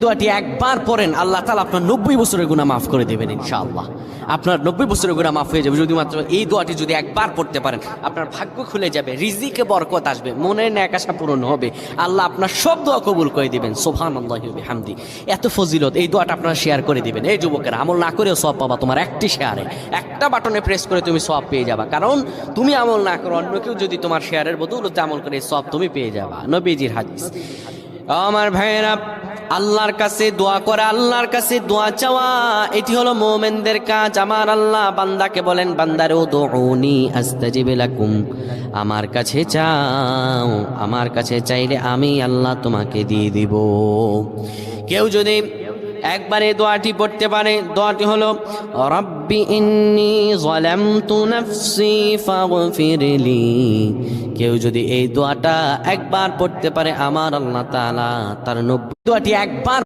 দোয়াটি একবার পড়েন, আল্লাহ তাআলা আপনার 90 বছরের গুনাহ মাফ করে দেবেন ইনশাআল্লাহ। আপনার 90 বছরের গুনাহ মাফ হয়ে যাবে যদি মাত্র এই দোয়াটি যদি একবার পড়তে পারেন। আপনার ভাগ্য খুলে যাবে, রিজিকে বরকত আসবে, মনের ন্যাক আশা পূরণ হবে, আল্লাহ আপনার সব দোয়া কবুল করে দিবেন। সুবহানাল্লাহি ওয়া বিহামদি। এত ফজিলত, এই দোয়াটা আপনারা শেয়ার করে দিবেন। এই যুবকেরা, আমল না করেও সওয়াব পাবা। তোমার একটি শেয়ারে, একটা বাটনে প্রেস করে তুমি সওয়াব পেয়ে যাবা। কারণ তুমি আমল না করো, অন্য কেউ যদি তোমার শেয়ারের বদৌলতে আমল করে, সওয়াব তুমি পেয়ে যাবা। নবীজির হাদিস। আমার ভাইয়েরা, আল্লাহর কাছে দোয়া করা, আল্লাহর কাছে দোয়া চাওয়া, এটি হলো মুমিনদের কাজ। আমার আল্লাহ বান্দাকে বলেন, বান্দারে উদউনি আস্তাজিব লাকুম, আমার কাছে চাও, আমার কাছে চাইলে আমি আল্লাহ তোমাকে দিয়ে দিব। কেউ যদি একবারে দোয়াটি পড়তে পারে, দোয়াটি হলো রব্বি ইন্নী যালামতু নাফসি ফাগফিরলি। কেউ যদি এই দোয়াটা একবার পড়তে পারে, আমার আল্লাহ তাআলা তার 90 দোয়াটি একবার